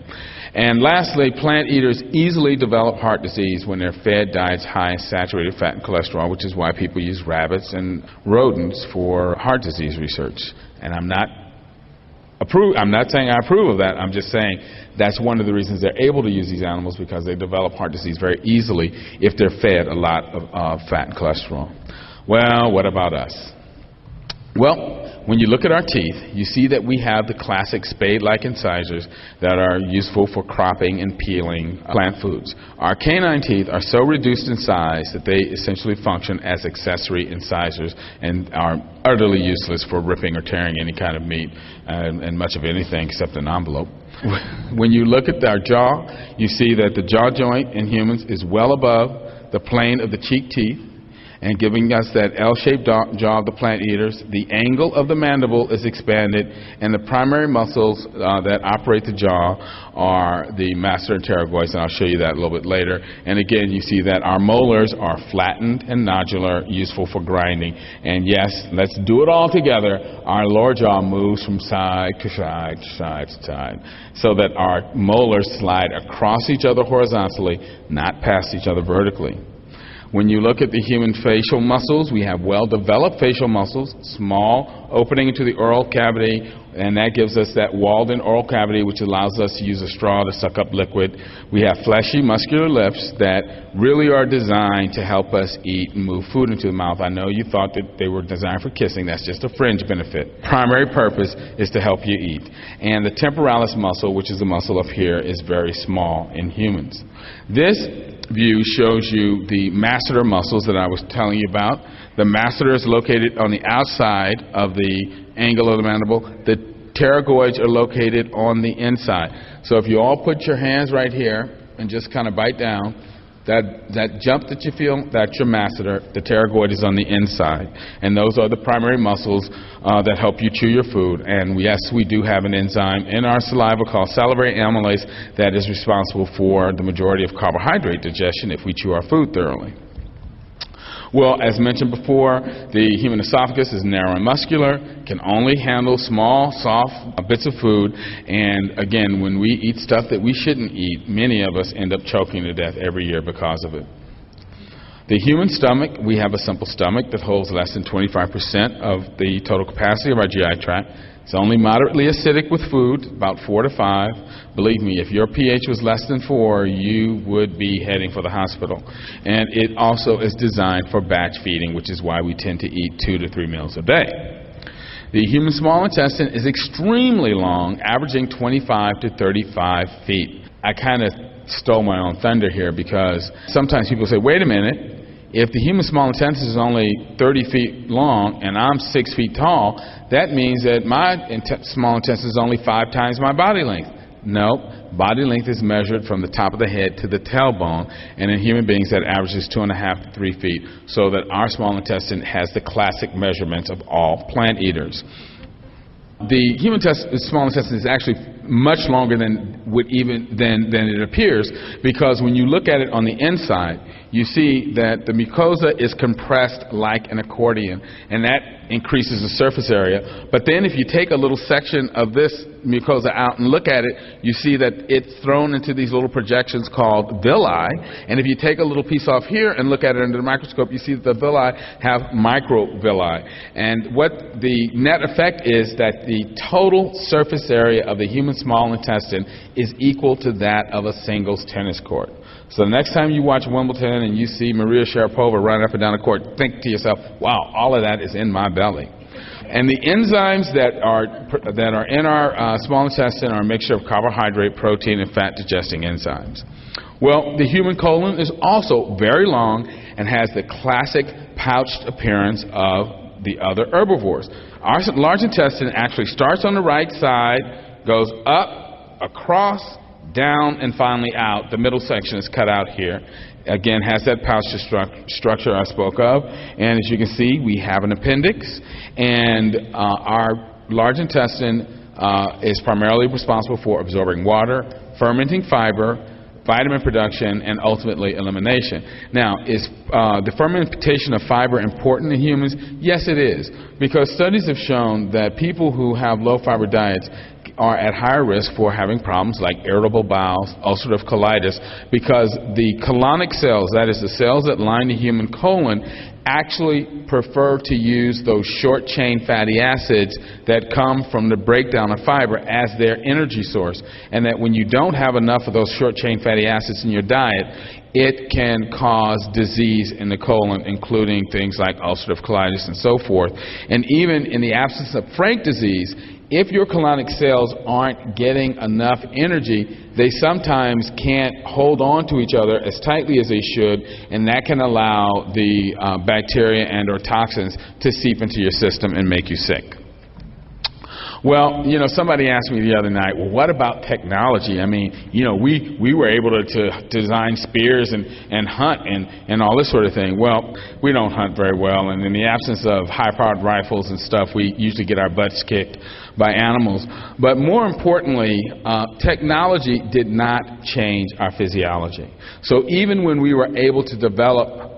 And lastly, plant eaters easily develop heart disease when they're fed diets high in saturated fat and cholesterol, which is why people use rabbits and rodents for heart disease research. And I'm not saying I approve of that. I'm just saying that's one of the reasons they're able to use these animals, because they develop heart disease very easily if they're fed a lot of fat and cholesterol. Well, what about us? Well, when you look at our teeth, you see that we have the classic spade-like incisors that are useful for cropping and peeling plant foods. Our canine teeth are so reduced in size that they essentially function as accessory incisors and are utterly useless for ripping or tearing any kind of meat and much of anything except an envelope. When you look at our jaw, you see that the jaw joint in humans is well above the plane of the cheek teeth, and giving us that L-shaped jaw of the plant eaters. The angle of the mandible is expanded, and the primary muscles that operate the jaw are the masseter and pterygoids, and I'll show you that a little bit later. And again, you see that our molars are flattened and nodular, useful for grinding. And yes, let's do it all together. Our lower jaw moves from side to side to side to side, so that our molars slide across each other horizontally, not past each other vertically. When you look at the human facial muscles, we have well-developed facial muscles, small opening into the oral cavity, and that gives us that walled-in oral cavity, which allows us to use a straw to suck up liquid. We have fleshy, muscular lips that really are designed to help us eat and move food into the mouth. I know you thought that they were designed for kissing. That's just a fringe benefit. Primary purpose is to help you eat. And the temporalis muscle, which is the muscle up here, is very small in humans. This view shows you the masseter muscles that I was telling you about. The masseter is located on the outside of the angle of the mandible. The pterygoids are located on the inside. So if you all put your hands right here and just kind of bite down, that jump that you feel, that's your masseter. The pterygoid is on the inside. And those are the primary muscles that help you chew your food. And yes, we do have an enzyme in our saliva called salivary amylase that is responsible for the majority of carbohydrate digestion if we chew our food thoroughly. Well, as mentioned before, the human esophagus is narrow and muscular, can only handle small, soft bits of food, and again, when we eat stuff that we shouldn't eat, many of us end up choking to death every year because of it. The human stomach, we have a simple stomach that holds less than 25% of the total capacity of our GI tract. It's only moderately acidic with food, about 4 to 5. Believe me, if your pH was less than 4, you would be heading for the hospital. And it also is designed for batch feeding, which is why we tend to eat 2 to 3 meals a day. The human small intestine is extremely long, averaging 25 to 35 feet. I kind of stole my own thunder here because sometimes people say, wait a minute, if the human small intestine is only 30 feet long and I'm 6 feet tall, that means that my small intestine is only 5 times my body length. No, body length is measured from the top of the head to the tailbone, and in human beings that averages 2.5 to 3 feet, so that our small intestine has the classic measurements of all plant eaters. The human small intestine is actually much longer than it appears, because when you look at it on the inside, you see that the mucosa is compressed like an accordion, and that increases the surface area. But then if you take a little section of this mucosa out and look at it, you see that it's thrown into these little projections called villi. And if you take a little piece off here and look at it under the microscope, you see that the villi have microvilli. And what the net effect is that the total surface area of the human small intestine is equal to that of a singles tennis court. So the next time you watch Wimbledon and you see Maria Sharapova run up and down the court, think to yourself, wow, all of that is in my belly. And the enzymes that are in our small intestine are a mixture of carbohydrate, protein, and fat digesting enzymes. Well, the human colon is also very long and has the classic pouched appearance of the other herbivores. Our large intestine actually starts on the right side, goes up, across, down, and finally out. The middle section is cut out here. Again, has that pouch structure I spoke of. And as you can see, we have an appendix. And our large intestine is primarily responsible for absorbing water, fermenting fiber, vitamin production, and ultimately elimination. Now, is the fermentation of fiber important in humans? Yes, it is. Because studies have shown that people who have low-fiber diets are at higher risk for having problems like irritable bowels, ulcerative colitis, because the colonic cells, that is the cells that line the human colon, actually prefer to use those short-chain fatty acids that come from the breakdown of fiber as their energy source. And that when you don't have enough of those short-chain fatty acids in your diet, it can cause disease in the colon, including things like ulcerative colitis and so forth. And even in the absence of frank disease, if your colonic cells aren't getting enough energy, they sometimes can't hold on to each other as tightly as they should, and that can allow the bacteria and or toxins to seep into your system and make you sick. Well, you know, somebody asked me the other night, well, what about technology? I mean, you know, we were able to design spears and hunt and all this sort of thing. Well, we don't hunt very well, and in the absence of high-powered rifles and stuff, we usually get our butts kicked by animals. But more importantly, technology did not change our physiology. So even when we were able to develop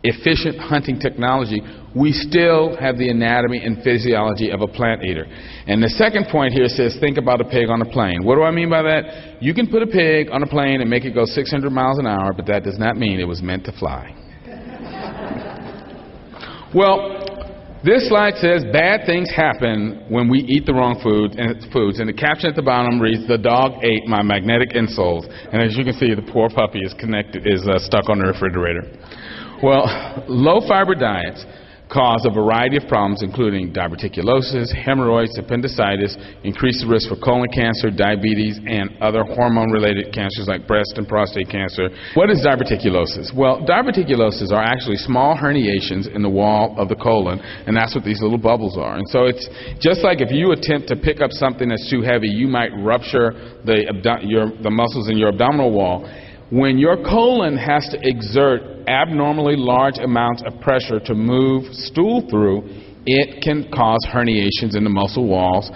efficient hunting technology, we still have the anatomy and physiology of a plant eater. And the second point here says, think about a pig on a plane. What do I mean by that? You can put a pig on a plane and make it go 600 miles an hour, but that does not mean it was meant to fly. Well, this slide says bad things happen when we eat the wrong foods, and the caption at the bottom reads, "The dog ate my magnetic insoles." And as you can see, the poor puppy is stuck on the refrigerator. Well, low-fiber diets cause a variety of problems, including diverticulosis, hemorrhoids, appendicitis, increased risk for colon cancer, diabetes, and other hormone-related cancers like breast and prostate cancer. What is diverticulosis? Well, diverticulosis are actually small herniations in the wall of the colon, and that's what these little bubbles are. And so it's just like if you attempt to pick up something that's too heavy, you might rupture the muscles in your abdominal wall. When your colon has to exert abnormally large amounts of pressure to move stool through, it can cause herniations in the muscle walls,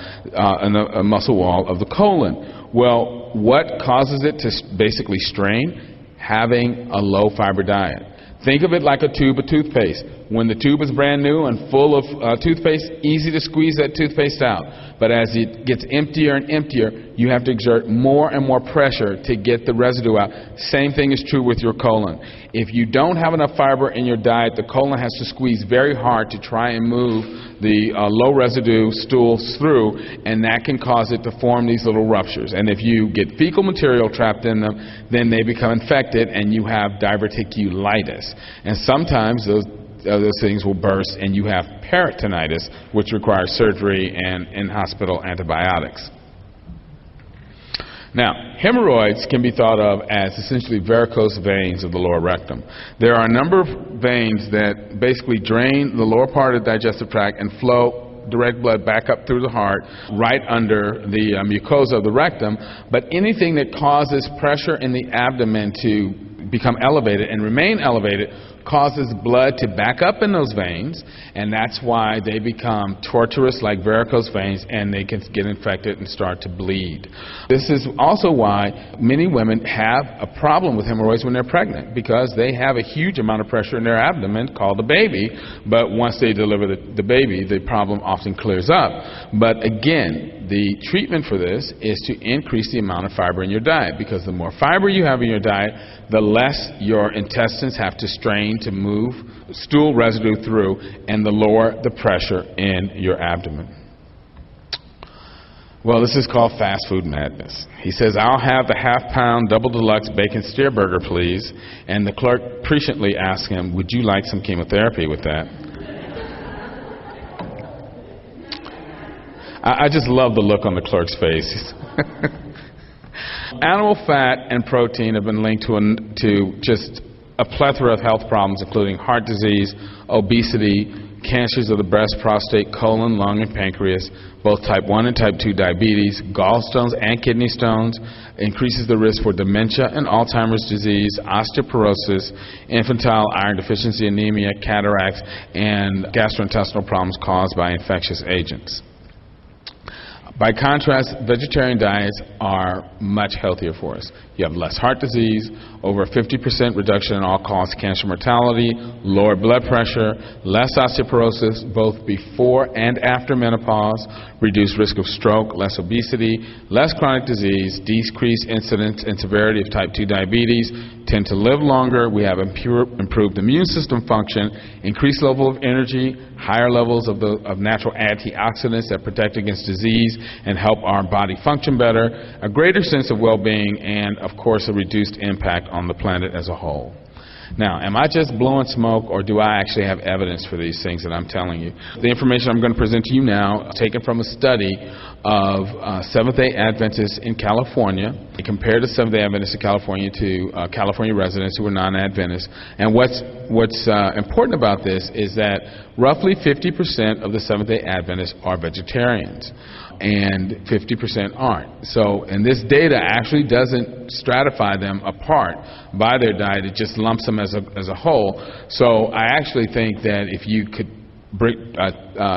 in the muscle wall of the colon. Well, what causes it to basically strain? Having a low-fiber diet. Think of it like a tube of toothpaste. When the tube is brand new and full of toothpaste, easy to squeeze that toothpaste out. But as it gets emptier and emptier, you have to exert more and more pressure to get the residue out. Same thing is true with your colon. If you don't have enough fiber in your diet, the colon has to squeeze very hard to try and move the low residue stools through, and that can cause it to form these little ruptures. And if you get fecal material trapped in them, then they become infected and you have diverticulitis. And sometimes those things will burst and you have peritonitis, which requires surgery and in-hospital antibiotics. Now, hemorrhoids can be thought of as essentially varicose veins of the lower rectum. There are a number of veins that basically drain the lower part of the digestive tract and flow direct blood back up through the heart, right under the mucosa of the rectum. But anything that causes pressure in the abdomen to become elevated and remain elevated causes blood to back up in those veins, and that's why they become tortuous like varicose veins, and they can get infected and start to bleed. This is also why many women have a problem with hemorrhoids when they're pregnant, because they have a huge amount of pressure in their abdomen called the baby, but once they deliver the baby, the problem often clears up. But again, the treatment for this is to increase the amount of fiber in your diet, because the more fiber you have in your diet, the less your intestines have to strain to move stool residue through, and the lower the pressure in your abdomen. Well, this is called fast food madness. He says, "I'll have the half-pound double deluxe bacon steer burger, please." And the clerk presciently asks him, "Would you like some chemotherapy with that?" I just love the look on the clerk's face. Animal fat and protein have been linked to just a plethora of health problems, including heart disease, obesity, cancers of the breast, prostate, colon, lung, and pancreas, both type 1 and type 2 diabetes, gallstones and kidney stones, increases the risk for dementia and Alzheimer's disease, osteoporosis, infantile iron deficiency anemia, cataracts, and gastrointestinal problems caused by infectious agents. By contrast, vegetarian diets are much healthier for us. You have less heart disease, over a 50% reduction in all-cause cancer mortality, lower blood pressure, less osteoporosis both before and after menopause, reduced risk of stroke, less obesity, less chronic disease, decreased incidence and severity of type 2 diabetes, tend to live longer, we have improved immune system function, increased level of energy, higher levels of natural antioxidants that protect against disease and help our body function better, a greater sense of well-being, and of course a reduced impact on the planet as a whole. Now, am I just blowing smoke, or do I actually have evidence for these things that I'm telling you? The information I'm going to present to you now is taken from a study of Seventh-day Adventists in California. They compared the Seventh-day Adventists in California to California residents who were non-Adventists. And what's important about this is that roughly 50% of the Seventh-day Adventists are vegetarians, and 50% aren't. So, and this data actually doesn't stratify them apart by their diet, it just lumps them as a whole. So I actually think that if you could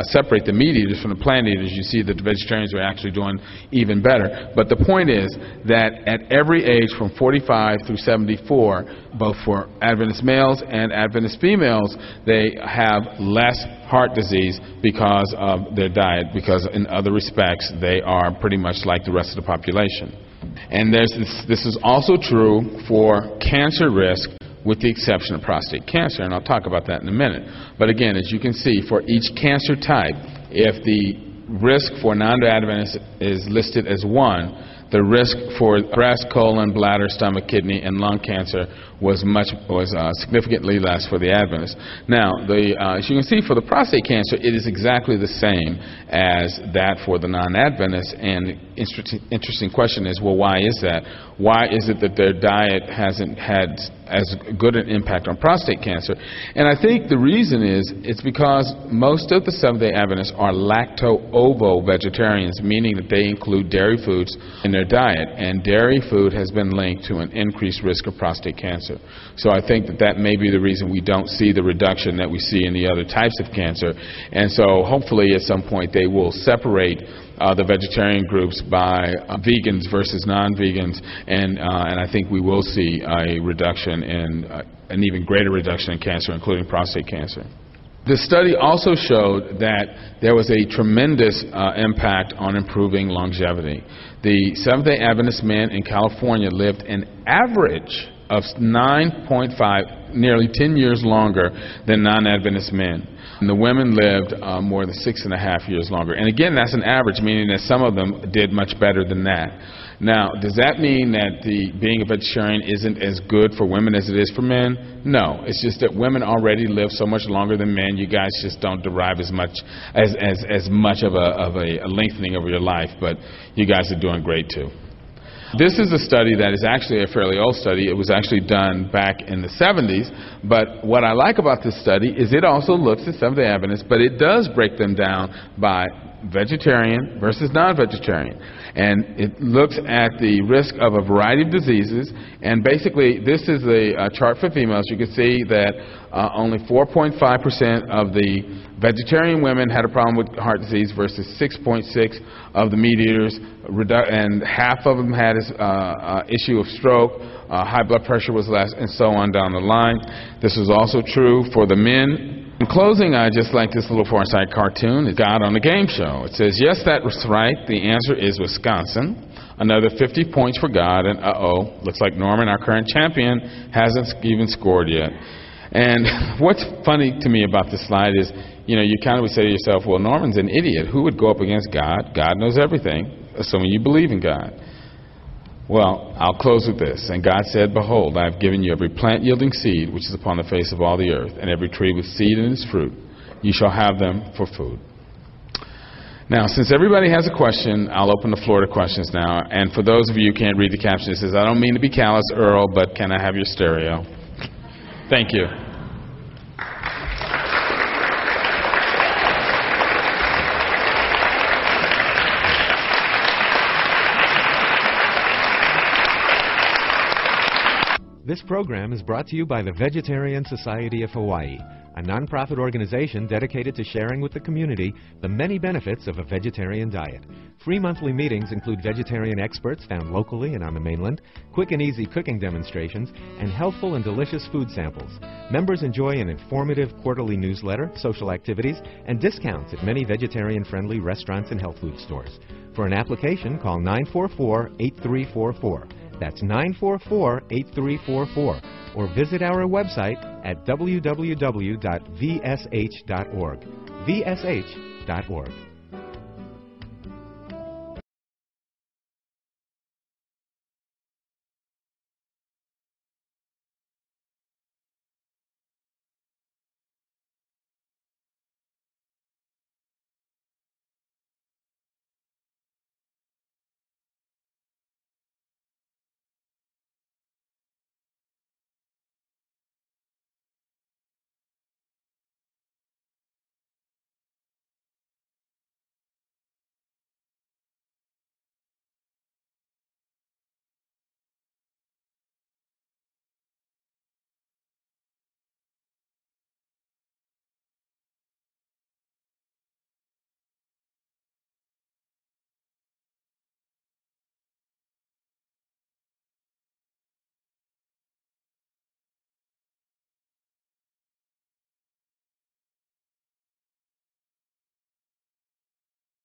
separate the meat eaters from the plant eaters, you see that the vegetarians are actually doing even better. But the point is that at every age from 45 through 74, both for Adventist males and Adventist females, they have less heart disease because of their diet, because in other respects they are pretty much like the rest of the population. And this is also true for cancer risk, with the exception of prostate cancer, and I'll talk about that in a minute. But again, as you can see, for each cancer type, if the risk for non-Adventists is listed as 1, the risk for breast, colon, bladder, stomach, kidney, and lung cancer was significantly less for the Adventists. Now, as you can see, for the prostate cancer, it is exactly the same as that for the non-Adventists. And the interesting question is, well, why is that? Why is it that their diet hasn't had as good an impact on prostate cancer? And I think the reason is, it's because most of the Seventh-day Adventists are lacto-ovo vegetarians, meaning that they include dairy foods in their diet, and dairy food has been linked to an increased risk of prostate cancer. So I think that may be the reason we don't see the reduction that we see in the other types of cancer. And so hopefully at some point they will separate the vegetarian groups by vegans versus non-vegans, and I think we will see a reduction in an even greater reduction in cancer, including prostate cancer. The study also showed that there was a tremendous impact on improving longevity. The Seventh-day Adventist men in California lived an average of 9.5, nearly 10 years longer than non-Adventist men. And the women lived more than 6.5 years longer. And again, that's an average, meaning that some of them did much better than that. Now, does that mean that being a vegetarian isn't as good for women as it is for men? No. It's just that women already live so much longer than men. You guys just don't derive as much of a lengthening of your life, but you guys are doing great too. This is a study that is actually a fairly old study. It was actually done back in the 70s, but what I like about this study is it also looks at Seventh-day Adventists, but it does break them down by vegetarian versus non-vegetarian. And it looks at the risk of a variety of diseases, and basically this is a chart for females. You can see that only 4.5% of the vegetarian women had a problem with heart disease versus 6.6% of the meat eaters, and half of them had an issue of stroke, high blood pressure was less, and so on down the line. This was also true for the men. In closing, I just like this little Far Side cartoon. It's God on the Game Show. It says, yes, that was right. The answer is Wisconsin. Another 50 points for God, and looks like Norman, our current champion, hasn't even scored yet. And what's funny to me about this slide is, you kind of would say to yourself, well, Norman's an idiot. Who would go up against God? God knows everything, assuming you believe in God. Well, I'll close with this. And God said, behold, I have given you every plant yielding seed which is upon the face of all the earth, and every tree with seed in its fruit. You shall have them for food. Now, since everybody has a question, I'll open the floor to questions now. And for those of you who can't read the caption, it says, I don't mean to be callous, Earl, but can I have your stereo? Thank you. This program is brought to you by the Vegetarian Society of Hawaii, a nonprofit organization dedicated to sharing with the community the many benefits of a vegetarian diet. Free monthly meetings include vegetarian experts found locally and on the mainland, quick and easy cooking demonstrations, and healthful and delicious food samples. Members enjoy an informative quarterly newsletter, social activities, and discounts at many vegetarian-friendly restaurants and health food stores. For an application, call 944-8344. That's 944-8344. Or visit our website at www.vsh.org. vsh.org.